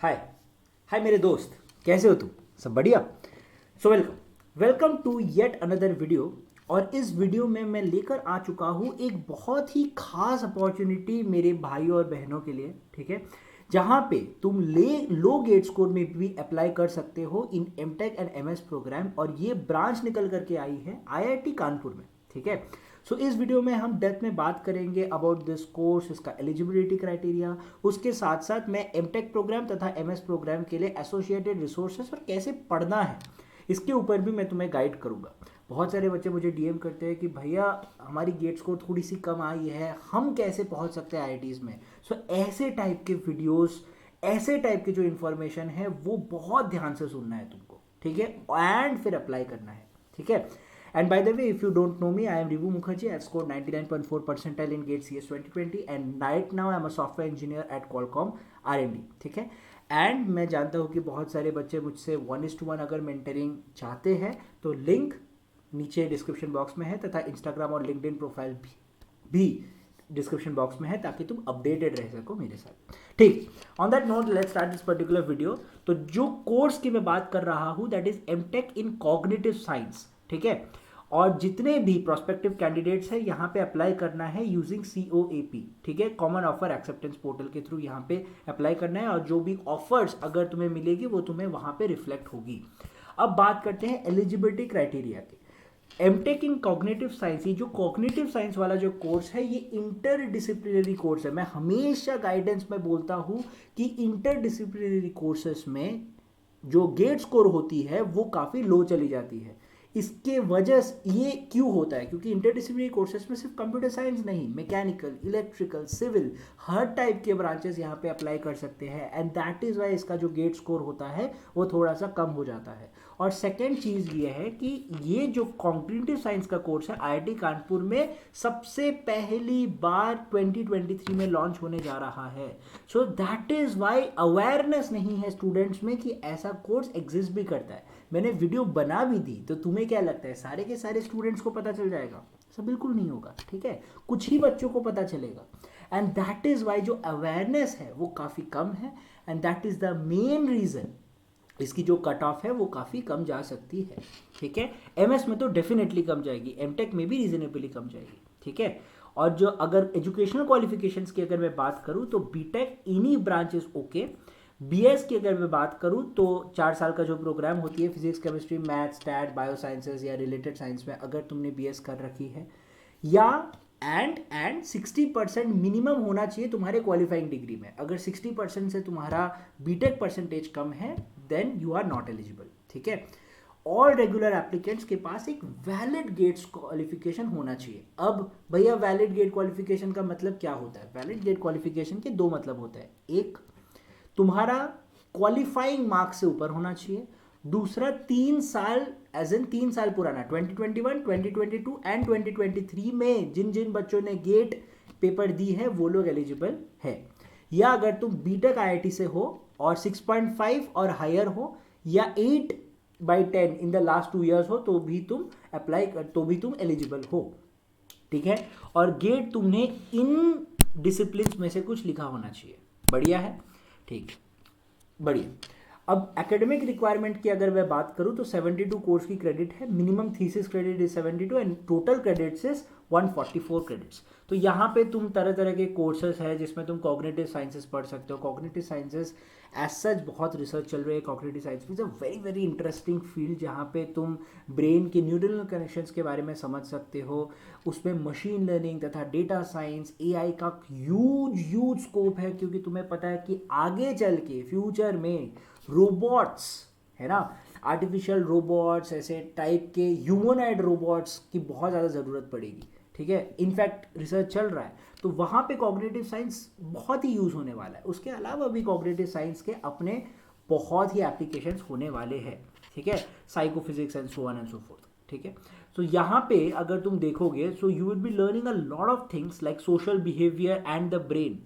हाय हाय मेरे दोस्त, कैसे हो तुम? सब बढ़िया। So welcome to yet another video. और इस वीडियो में मैं लेकर आ चुका हूँ एक बहुत ही खास अपॉर्चुनिटी मेरे भाइयों और बहनों के लिए, ठीक है, जहाँ पे तुम लो गेट स्कोर में भी अप्लाई कर सकते हो इन एमटेक एंड एमएस प्रोग्राम। और ये ब्रांच निकल करके आई है आईआईटी कानपुर में, ठीक है। सो इस वीडियो में हम डेप्थ में बात करेंगे अबाउट दिस कोर्स, इसका एलिजिबिलिटी क्राइटेरिया, उसके साथ साथ मैं एमटेक प्रोग्राम तथा एमएस प्रोग्राम के लिए एसोसिएटेड रिसोर्सेज और कैसे पढ़ना है इसके ऊपर भी मैं तुम्हें गाइड करूंगा। बहुत सारे बच्चे मुझे डीएम करते हैं कि भैया हमारी गेट स्कोर थोड़ी सी कम आई है, हम कैसे पहुंच सकते हैं आईआईटीज में। सो ऐसे टाइप के वीडियोस, ऐसे टाइप की जो इन्फॉर्मेशन है वो बहुत ध्यान से सुनना है तुमको, ठीक है, एंड फिर अप्लाई करना है, ठीक है। And by the way, if you don't know me, I am Rivu Mukherjee. I've scored 99.4 percentile in GATE CS 2020 and right now I'm a software engineer at Qualcomm R&D, ठीक है। And मैं जानता हूँ कि बहुत सारे बच्चे मुझसे 1:1 अगर मेंटरिंग चाहते हैं तो लिंक नीचे डिस्क्रिप्शन बॉक्स में है तथा इंस्टाग्राम और लिंक्डइन प्रोफाइल भी डिस्क्रिप्शन बॉक्स में है ताकि तुम अपडेटेड रह सको मेरे साथ, ठीक। On that note let's start this particular video. तो जो कोर्स की मैं बात कर रहा हूँ that is MTech in cognitive science, ठीक है। और जितने भी प्रोस्पेक्टिव कैंडिडेट्स हैं यहाँ पे अप्लाई करना है यूजिंग COAP, ठीक है, कॉमन ऑफर एक्सेप्टेंस पोर्टल के थ्रू यहाँ पे अप्लाई करना है। और जो भी ऑफर्स अगर तुम्हें मिलेगी वो तुम्हें वहाँ पे रिफ्लेक्ट होगी। अब बात करते हैं एलिजिबिलिटी क्राइटेरिया की। एमटेक इन कॉग्निटिव साइंस, ये जो कॉग्निटिव साइंस वाला जो कोर्स है ये इंटरडिसिप्लिनरी कोर्स है। मैं हमेशा गाइडेंस में बोलता हूँ कि इंटरडिसिप्लिनरी कोर्सेस में जो गेट स्कोर होती है वो काफ़ी लो चली जाती है। इसके वजह से ये क्यों होता है, क्योंकि इंटरडिसिप्लिनरी कोर्सेज में सिर्फ कंप्यूटर साइंस नहीं, मैकेनिकल, इलेक्ट्रिकल, सिविल, हर टाइप के ब्रांचेस यहाँ पे अप्लाई कर सकते हैं। एंड दैट इज़ वाई इसका जो गेट स्कोर होता है वो थोड़ा सा कम हो जाता है। और सेकेंड चीज़ ये है कि ये जो कॉग्निटिव साइंस का कोर्स है आईआईटी कानपुर में सबसे पहली बार 2023 में लॉन्च होने जा रहा है। So that is why awareness नहीं है स्टूडेंट्स में कि ऐसा कोर्स एग्जिस्ट भी करता है। मैंने वीडियो बना भी दी तो तुम्हें क्या लगता है सारे के सारे स्टूडेंट्स को पता चल जाएगा? ऐसा बिल्कुल नहीं होगा, ठीक है, कुछ ही बच्चों को पता चलेगा। एंड दैट इज़ वाई जो अवेयरनेस है वो काफ़ी कम है। And that is the main reason इसकी जो कट ऑफ है वो काफ़ी कम जा सकती है, ठीक है। एमएस में तो डेफिनेटली कम जाएगी, एमटेक में भी रीजनेबली कम जाएगी, ठीक है। और जो अगर एजुकेशनल क्वालिफिकेशंस की अगर मैं बात करूँ तो बीटेक इन्हीं ब्रांचेस ओके। बीएस की अगर मैं बात करूँ तो 4 साल का जो प्रोग्राम होती है physics, chemistry, maths, stat, bio sciences या रिलेटेड साइंस में अगर तुमने बीएस कर रखी है या एंड 60% मिनिमम होना चाहिए तुम्हारे क्वालिफाइंग डिग्री में। अगर 60% से तुम्हारा बीटेक परसेंटेज कम है then you are not eligible, ठीक है। ऑल रेगुलर एप्लीकेंट्स के पास एक वैलिड गेट्स क्वालिफिकेशन होना चाहिए। अब भैया वैलिड गेट क्वालिफिकेशन का मतलब क्या होता है? वैलिड गेट क्वालिफिकेशन के दो मतलब होते हैं। एक, तुम्हारा क्वालिफाइंग मार्क्स से ऊपर होना चाहिए। दूसरा 3 साल, एज इन 3 साल पुराना, 2021, 2022 एंड 2023 में जिन जिन बच्चों ने गेट पेपर दी है वो लोग एलिजिबल है। या अगर तुम बीटेक आईआईटी से हो और 6.5 और हायर हो या 8/10 इन द लास्ट 2 ईयर्स हो तो भी तुम अप्लाई कर, तो भी तुम एलिजिबल हो, ठीक है। और गेट तुमने इन डिसिप्लिन में से कुछ लिखा होना चाहिए। बढ़िया है, ठीक, बढ़िया। अब एकेडमिक रिक्वायरमेंट की अगर मैं बात करूं तो 72 कोर्स की क्रेडिट है। Minimum thesis credit is 72 and total credits is 144 credits. तो यहाँ पे तुम तरह तरह के कोर्सेज है जिसमें तुम कॉग्निटिव साइंसेस पढ़ सकते हो। कॉग्निटिव साइंसेस एज सच बहुत रिसर्च चल रही है कॉग्निटिव साइंस में। Is a very very interesting field जहाँ पे तुम ब्रेन के न्यूरल कनेक्शंस के बारे में समझ सकते हो। उसमें मशीन लर्निंग तथा डेटा साइंस, एआई का ह्यूज स्कोप है, क्योंकि तुम्हें पता है कि आगे चल के फ्यूचर में रोबोट्स, है ना, आर्टिफिशियल रोबोट्स, ऐसे टाइप के ह्यूमनॉइड रोबोट्स की बहुत ज़्यादा ज़रूरत पड़ेगी, ठीक है। इनफैक्ट रिसर्च चल रहा है तो वहाँ पे कॉग्निटिव साइंस बहुत ही यूज़ होने वाला है। उसके अलावा भी कॉग्निटिव साइंस के अपने बहुत ही एप्लीकेशंस होने वाले हैं, ठीक है, psychophysics and so on and so fourth, ठीक है। तो यहाँ पे अगर तुम देखोगे so you will be learning a lot of things like social behaviour and the brain,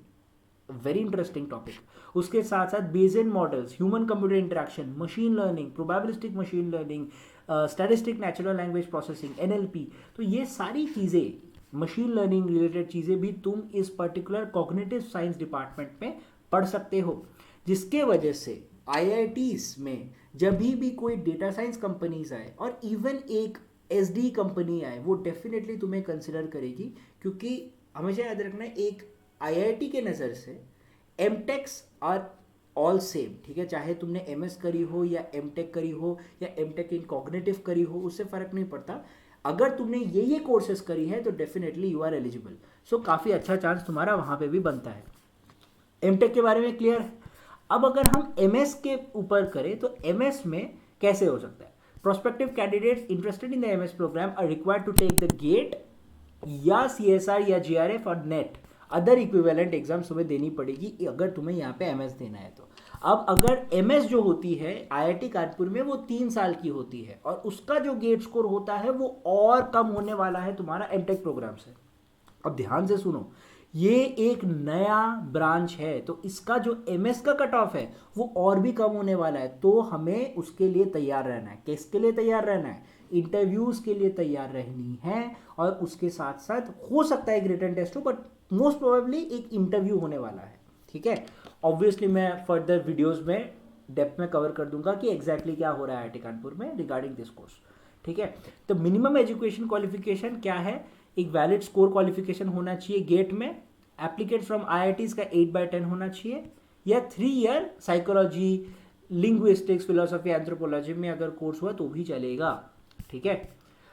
very interesting topic. उसके साथ साथ basic models, human computer interaction, machine learning, probabilistic machine learning, statistic natural language processing, NLP. तो ये सारी चीज़ें, machine learning related चीज़ें भी तुम इस पर्टिकुलर कॉग्निटिव साइंस डिपार्टमेंट में पढ़ सकते हो। जिसके वजह से आईआईटीज में जब भी कोई डेटा साइंस कंपनीज आए और इवन एक एसडी कंपनी आए, वो डेफिनेटली तुम्हें कंसिडर करेगी, क्योंकि हमेशा याद रखना एक आईआईटी के नज़र से एमटेक्स आर ऑल सेम, ठीक है। चाहे तुमने एमएस करी हो या एमटेक करी हो या एमटेक इन कॉग्निटिव करी हो, उससे फ़र्क नहीं पड़ता। अगर तुमने ये कोर्सेज करी है तो डेफिनेटली यू आर एलिजिबल। सो काफ़ी अच्छा चांस तुम्हारा वहाँ पे भी बनता है। एमटेक के बारे में क्लियर है। अब अगर हम एमएस के ऊपर करें तो एमएस में कैसे हो सकता है? Prospective candidates interested in the MS program are required to take the GATE or CSR or JRF और नेट अदर इक्विवेलेंट एग्जाम तुम्हें देनी पड़ेगी अगर तुम्हें यहाँ पे एमएस देना है तो। अब अगर एमएस जो होती है आईआईटी कानपुर में वो 3 साल की होती है और उसका जो गेट स्कोर होता है वो और कम होने वाला है तुम्हारा एमटेक प्रोग्राम से। अब ध्यान से सुनो, ये एक नया ब्रांच है तो इसका जो एमएस का कट ऑफ है वो और भी कम होने वाला है, तो हमें उसके लिए तैयार रहना है। किसके लिए तैयार रहना है? इंटरव्यूज के लिए तैयार रहनी है, और उसके साथ साथ हो सकता है एक रिटन टेस्ट हो, बट मोस्ट प्रोबेबली एक इंटरव्यू होने वाला है, ठीक है। ऑब्वियसली मैं फर्दर वीडियोस में डेप्थ में कवर कर दूंगा कि एग्जैक्टली क्या हो रहा है आईआईटी कानपुर में रिगार्डिंग दिस कोर्स, ठीक है। तो मिनिमम एजुकेशन क्वालिफिकेशन क्या है? एक वैलिड स्कोर क्वालिफिकेशन होना चाहिए गेट में, एप्लीकेट फ्रॉम आईआईटीज का 8/10 होना चाहिए, या 3 year psychology, linguistics, philosophy, anthropology में अगर कोर्स हुआ तो भी चलेगा, ठीक है।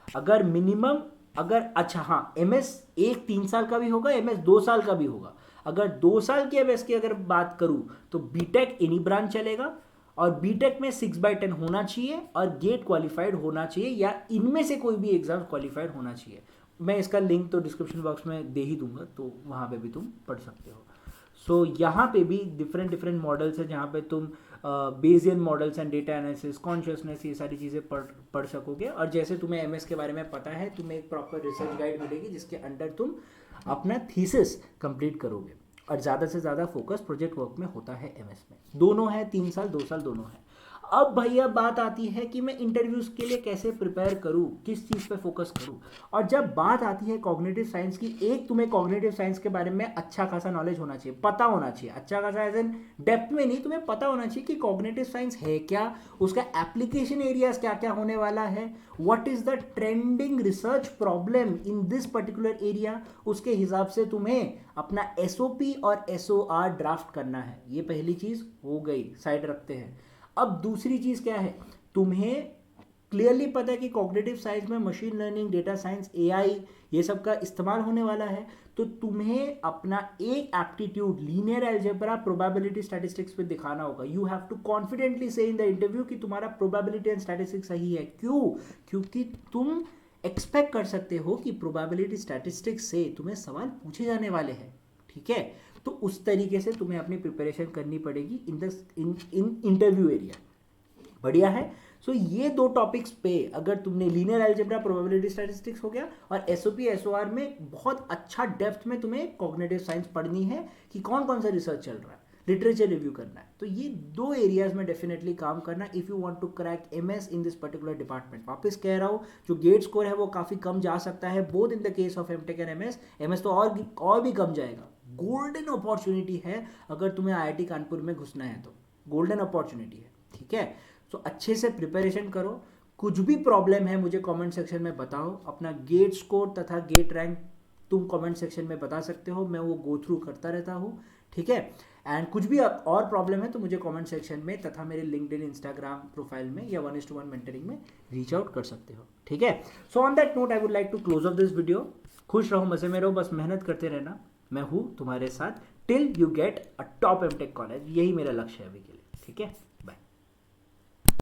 अगर मिनिमम अच्छा हाँ, एमएस एक 3 साल का भी होगा, एमएस 2 साल का भी होगा। अगर 2 साल की एमएस की अगर बात करूँ तो बीटेक एनी ब्रांच चलेगा, और बीटेक में 6/10 होना चाहिए और गेट क्वालिफाइड होना चाहिए, या इनमें से कोई भी एग्जाम क्वालिफाइड होना चाहिए। मैं इसका लिंक तो डिस्क्रिप्शन बॉक्स में दे ही दूंगा, तो वहाँ पे भी तुम पढ़ सकते हो। सो यहाँ पे भी डिफरेंट मॉडल्स है जहाँ पे तुम Bayesian models and data analysis, consciousness, ये सारी चीज़ें पढ़ सकोगे। और जैसे तुम्हें एमएस के बारे में पता है, तुम्हें एक प्रॉपर रिसर्च गाइड मिलेगी जिसके अंडर तुम अपना थीसिस कंप्लीट करोगे, और ज़्यादा से ज़्यादा फोकस प्रोजेक्ट वर्क में होता है एमएस में। दोनों है, 3 साल 2 साल दोनों है। अब भैया बात आती है कि मैं इंटरव्यूज के लिए कैसे प्रिपेयर करूं, किस चीज़ पे फोकस करूं। और जब बात आती है कॉग्निटिव साइंस की, एक तुम्हें कॉग्निटिव साइंस के बारे में अच्छा खासा नॉलेज होना चाहिए, पता होना चाहिए। अच्छा खासा एज एन डेप्थ में नहीं, तुम्हें पता होना चाहिए कि कॉग्निटिव साइंस है क्या, उसका एप्लीकेशन एरियाज क्या क्या होने वाला है, what is the trending research problem in this particular area. उसके हिसाब से तुम्हें अपना एसओपी और एसओआर ड्राफ्ट करना है। ये पहली चीज़ हो गई, साइड रखते हैं। अब दूसरी चीज़ क्या है? तुम्हें क्लियरली पता है कि कॉग्निटिव साइंस में machine learning, data science, AI, ये सब का इस्तेमाल होने वाला है, तो तुम्हें अपना एक aptitude linear algebra, probability, statistics पे दिखाना होगा। यू हैव टू कॉन्फिडेंटली से इन द इंटरव्यू कि तुम्हारा प्रोबेबिलिटी एंड स्टैटिस्टिक्स सही है। क्यों? क्योंकि तुम एक्सपेक्ट कर सकते हो कि प्रोबेबिलिटी स्टैटिस्टिक्स से तुम्हें सवाल पूछे जाने वाले हैं, ठीक है। तो उस तरीके से तुम्हें अपनी प्रिपरेशन करनी पड़ेगी इन इंटरव्यू एरिया। बढ़िया है। सो ये 2 टॉपिक्स पे अगर तुमने लीनियर अलजेब्रा, प्रोबेबिलिटी स्टैटिस्टिक्स हो गया, और एसओपी एसओआर में बहुत अच्छा डेप्थ में तुम्हें कॉग्निटिव साइंस पढ़नी है कि कौन कौन सा रिसर्च चल रहा है, लिटरेचर रिव्यू करना है। तो ये 2 एरियाज में डेफिनेटली काम करना if you want to crack MS in this particular department. वापस कह रहा हूँ, जो गेट स्कोर है वो काफ़ी कम जा सकता है, both in the case of MTech and MS. MS तो और भी कम जाएगा। गोल्डन अपॉर्चुनिटी है अगर तुम्हें आईआईटी कानपुर में घुसना है तो, गोल्डन अपॉर्चुनिटी है, ठीक है। तो अच्छे से प्रिपरेशन करो। कुछ भी प्रॉब्लम है मुझे कमेंट सेक्शन में बताओ। अपना गेट स्कोर तथा गेट रैंक तुम कमेंट सेक्शन में बता सकते हो, मैं वो गो थ्रू करता रहता हूँ, ठीक है। एंड कुछ भी और प्रॉब्लम है तो मुझे कमेंट सेक्शन में तथा मेरे लिंक्डइन, इंस्टाग्राम प्रोफाइल में या 1:1 मेंटरिंग में रीच आउट कर सकते हो, ठीक है। So on that note I would like to close off this video. खुश रहो, मजे में रहो, बस मेहनत करते रहना। मैं हूँ तुम्हारे साथ till you get a top MTech college. यही मेरा लक्ष्य है अभी के लिए, ठीक है।